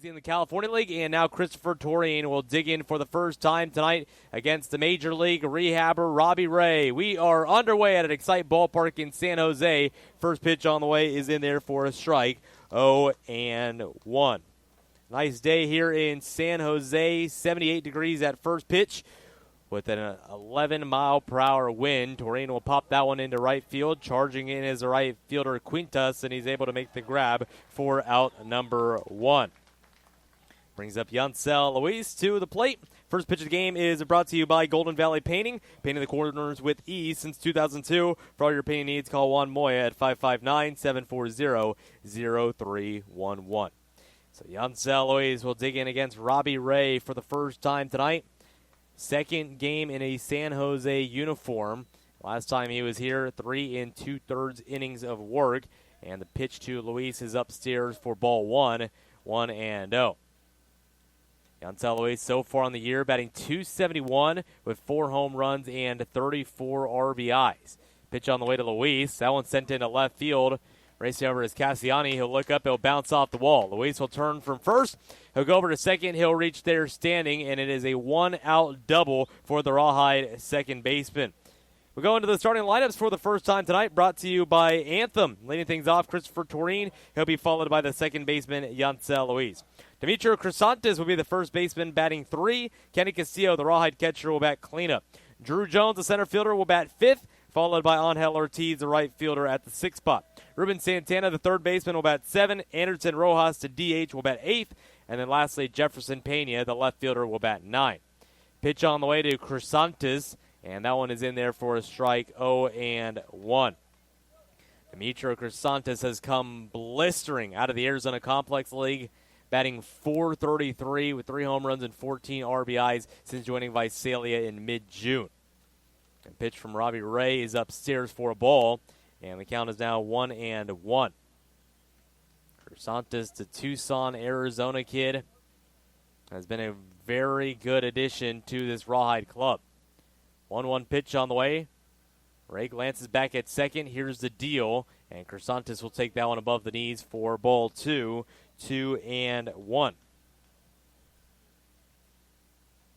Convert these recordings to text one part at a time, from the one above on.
in the California League, and now Christopher Torreen will dig in for the first time tonight against the Major League Rehabber Robby Ray. We are underway at an Excite Ballpark in San Jose. First pitch on the way is in there for a strike. 0-1. Nice day here in San Jose. 78 degrees at first pitch with an 11-mile-per-hour wind. Torreen will pop that one into right field. Charging in is the right fielder Quintas, and he's able to make the grab for out number 1. Brings up Gonzales Luis to the plate. First pitch of the game is brought to you by Golden Valley Painting. Painting the corners with ease since 2002. For all your painting needs, call Juan Moya at 559-740-0311. So Gonzales Luis will dig in against Robby Ray for the first time tonight. Second game in a San Jose uniform. Last time he was here, 3 2/3 innings of work. And the pitch to Luis is upstairs for ball 1, 1-0. Gonzales Luis so far on the year batting .271 with 4 home runs and 34 RBIs. Pitch on the way to Luis. That one sent into left field. Racing over is Cassiani. He'll look up. He'll bounce off the wall. Luis will turn from first. He'll go over to second. He'll reach there standing, and it is a 1-out double for the Rawhide second baseman. We'll go into the starting lineups for the first time tonight, brought to you by Anthem. Leading things off, Christopher Torreen. He'll be followed by the second baseman, Gonzales Luis. Demetrio Crisantes will be the first baseman, batting 3. Kenny Castillo, the Rawhide catcher, will bat cleanup. Drew Jones, the center fielder, will bat 5th, followed by Angel Ortiz, the right fielder, at the 6th spot. Ruben Santana, the third baseman, will bat 7. Anderson Rojas, to DH, will bat 8th. And then lastly, Jefferson Pena, the left fielder, will bat 9. Pitch on the way to Crisantes, and that one is in there for a strike, 0-1. Demetrio Crisantes has come blistering out of the Arizona Complex League, batting .433 with 3 home runs and 14 RBIs since joining Visalia in mid-June. And pitch from Robby Ray is upstairs for a ball, and the count is now 1-1. Crisantes, the Tucson, Arizona kid, has been a very good addition to this Rawhide club. 1-1 pitch on the way. Ray glances back at second. Here's the deal, and Crisantes will take that one above the knees for ball 2, 2-1.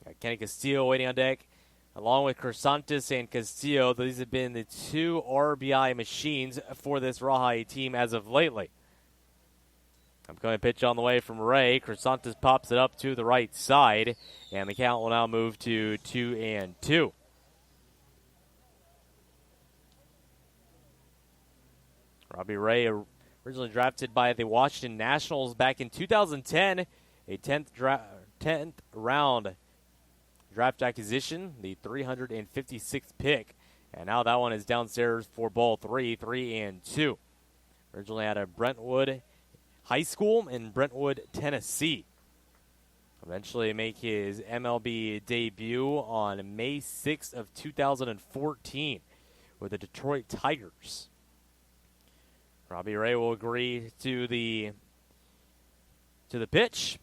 Got Kenny Castillo waiting on deck. Along with Crisantes and Castillo, these have been the 2 RBI machines for this Rawhide team as of lately. Upcoming pitch on the way from Ray. Crisantes pops it up to the right side, and the count will now move to 2-2. Robby Ray, originally drafted by the Washington Nationals back in 2010, a 10th round draft acquisition, the 356th pick. And now that one is downstairs for ball 3, 3-2. Originally out of Brentwood High School in Brentwood, Tennessee. Eventually make his MLB debut on May 6th of 2014 with the Detroit Tigers. Robby Ray will agree to the pitch.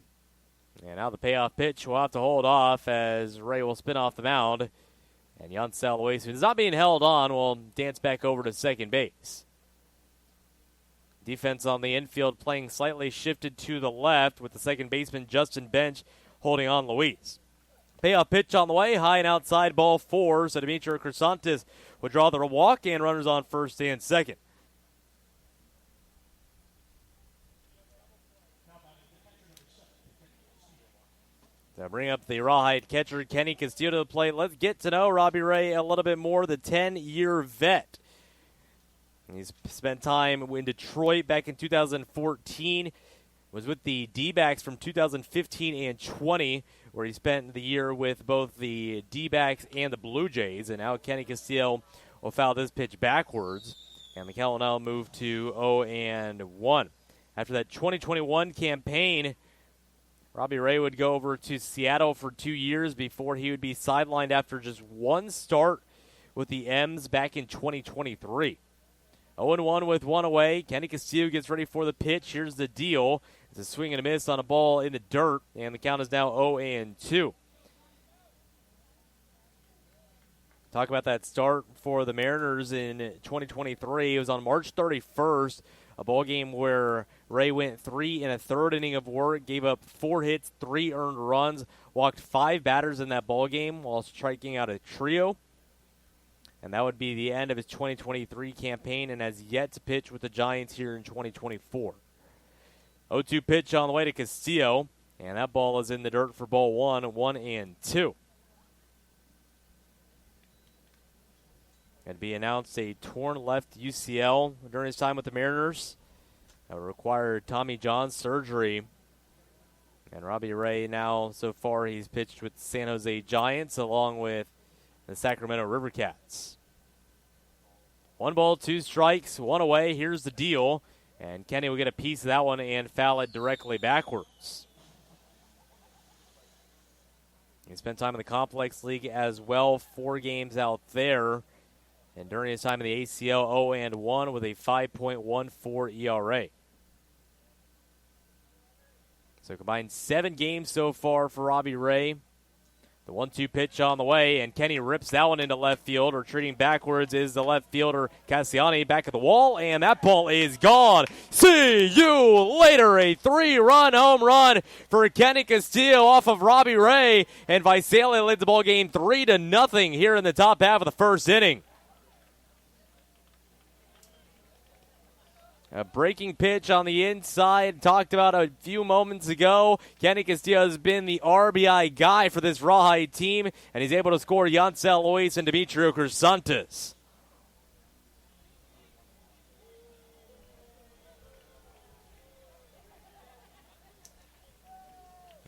And now the payoff pitch will have to hold off as Ray will spin off the mound. And Gonzales Luis, who is not being held on, will dance back over to second base. Defense on the infield playing slightly shifted to the left with the second baseman Justin Bench holding on Luis. Payoff pitch on the way, high and outside, ball 4. So Demetrio Crisantes will draw the walk and runners on first and second. To bring up the Rawhide catcher, Kenny Castillo, to the plate. Let's get to know Robby Ray a little bit more, the 10-year vet. He's spent time in Detroit back in 2014. Was with the D-backs from 2015 and 20, where he spent the year with both the D-backs and the Blue Jays. And now Kenny Castillo will foul this pitch backwards. And the count will now move to 0-1. After that 2021 campaign, Robby Ray would go over to Seattle for 2 years before he would be sidelined after just 1 start with the M's back in 2023. 0-1 with 1 away. Kenny Castillo gets ready for the pitch. Here's the deal. It's a swing and a miss on a ball in the dirt, and the count is now 0-2. Talk about that start for the Mariners in 2023. It was on March 31st, A ball game where Ray went 3 1/3 inning of work, gave up 4 hits, 3 earned runs, walked 5 batters in that ball game while striking out a trio. And that would be the end of his 2023 campaign, and has yet to pitch with the Giants here in 2024. 0-2 pitch on the way to Castillo, and that ball is in the dirt for ball 1-1-2. It'd be announced a torn left UCL during his time with the Mariners. That would require Tommy John surgery. And Robby Ray now, so far, he's pitched with the San Jose Giants along with the Sacramento River Cats. 1 ball, 2 strikes, 1 away. Here's the deal. And Kenny will get a piece of that one and foul it directly backwards. He spent time in the Complex League as well, 4 games out there. And during his time in the ACL, 0-1 with a 5.14 ERA. So combined 7 games so far for Robby Ray. The 1-2 pitch on the way, and Kenny rips that one into left field. Retreating backwards is the left fielder, Cassiani, back at the wall, and that ball is gone. See you later. A 3-run home run for Kenny Castillo off of Robby Ray, and Visalia led the ball game 3-0 here in the top half of the first inning. A breaking pitch on the inside, talked about a few moments ago. Kenny Castillo has been the RBI guy for this Rawhide team, and he's able to score Gonzales and Demetrio Crisantes.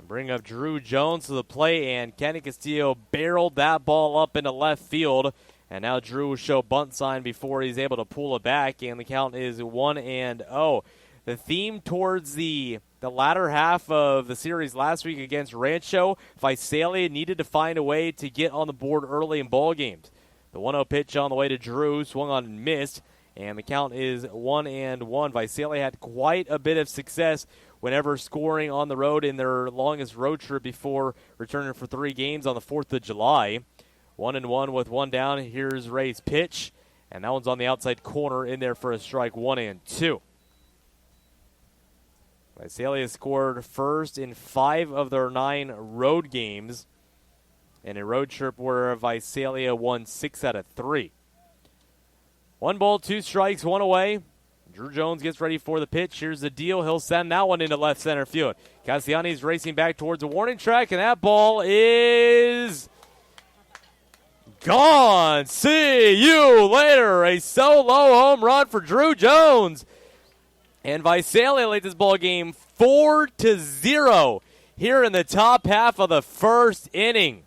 Bring up Drew Jones to the plate, and Kenny Castillo barreled that ball up into left field. And now Drew will show bunt sign before he's able to pull it back, and the count is 1-0. The theme towards the latter half of the series last week against Rancho, Visalia needed to find a way to get on the board early in ball games. The 1-0 pitch on the way to Drew, swung on and missed, and the count is 1-1. Visalia had quite a bit of success whenever scoring on the road in their longest road trip before returning for 3 games on the 4th of July. 1-1 with 1 down. Here's Ray's pitch, and that one's on the outside corner in there for a strike. 1-2. Visalia scored first in 5 of their 9 road games in a road trip where Visalia won 6 out of 3. 1 ball, 2 strikes, 1 away. Drew Jones gets ready for the pitch. Here's the deal. He'll send that one into left center field. Cassiani's racing back towards the warning track, and that ball is gone. See you later. A solo home run for Drew Jones. And Visalia led this ball game 4-0 here in the top half of the first inning.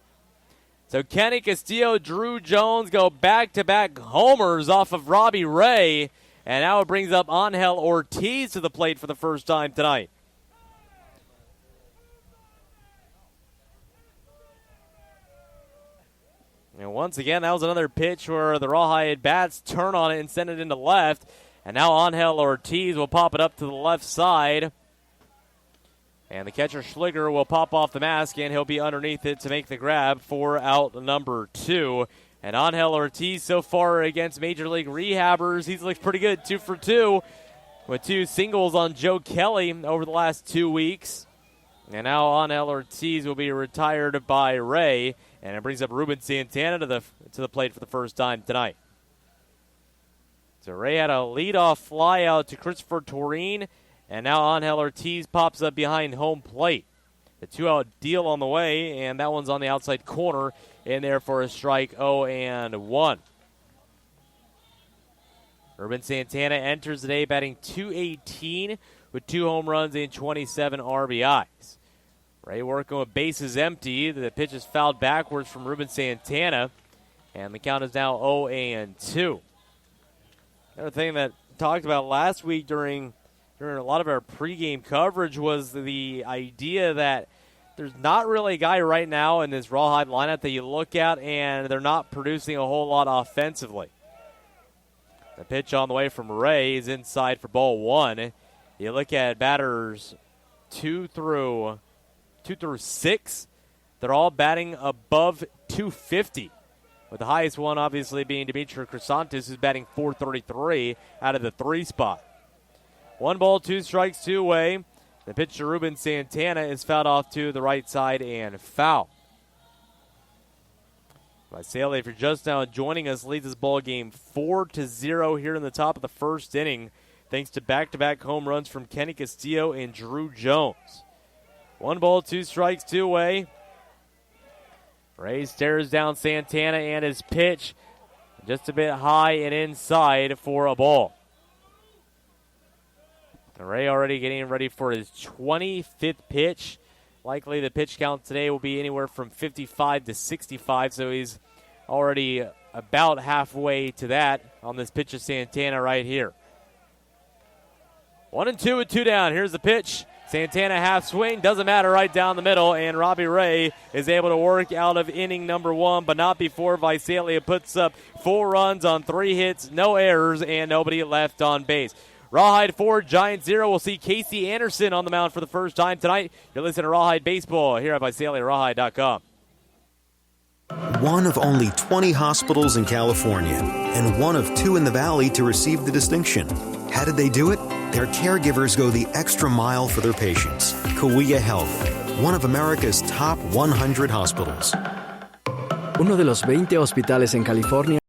So Kenny Castillo, Drew Jones go back-to-back homers off of Robby Ray. And now it brings up Angel Ortiz to the plate for the first time tonight. And once again, that was another pitch where the Rawhide bats turn on it and send it into left. And now Angel Ortiz will pop it up to the left side. And the catcher Schliger will pop off the mask, and he'll be underneath it to make the grab for out number 2. And Angel Ortiz so far against Major League Rehabbers, he's looked pretty good, 2 for 2 with 2 singles on Joe Kelly over the last 2 weeks. And now Angel Ortiz will be retired by Ray, and it brings up Ruben Santana to the plate for the first time tonight. So Ray had a leadoff fly out to Christopher Torine, and now Angel Ortiz pops up behind home plate. The 2-out deal on the way, and that one's on the outside corner in there for a strike. 0-1. Ruben Santana enters the day batting .218 with 2 home runs and 27 RBIs. Ray working with bases empty. The pitch is fouled backwards from Ruben Santana, and the count is now 0-2. Another thing that talked about last week during a lot of our pregame coverage was the idea that there's not really a guy right now in this Rawhide lineup that you look at and they're not producing a whole lot offensively. The pitch on the way from Ray is inside for ball 1. You look at batters 2 through 6. They're all batting above 250. With the highest one obviously being Demetrio Crisantes, who's batting .433 out of the 3 spot. 1 ball, 2 strikes, 2 away. The pitch to Ruben Santana is fouled off to the right side and foul. Visalia, if you're just now joining us, leads this ball game 4-0 here in the top of the first inning, thanks to back-to-back home runs from Kenny Castillo and Drew Jones. 1 ball, 2 strikes, 2 away. Ray stares down Santana and his pitch just a bit high and inside for a ball. And Ray already getting ready for his 25th pitch. Likely the pitch count today will be anywhere from 55 to 65, so he's already about halfway to that on this pitch of Santana right here. 1-2 with 2 down. Here's the pitch. Santana half swing, doesn't matter, right down the middle, and Robby Ray is able to work out of inning number 1, but not before Visalia puts up 4 runs on 3 hits, no errors, and nobody left on base. Rawhide 4, Giants 0. We'll see Casey Anderson on the mound for the first time tonight. You're listening to Rawhide Baseball here at VisaliaRawhide.com. One of only 20 hospitals in California and one of 2 in the Valley to receive the distinction. How did they do it? Their caregivers go the extra mile for their patients. Cahuilla Health, one of America's top 100 hospitals. Uno de los 20 hospitales en California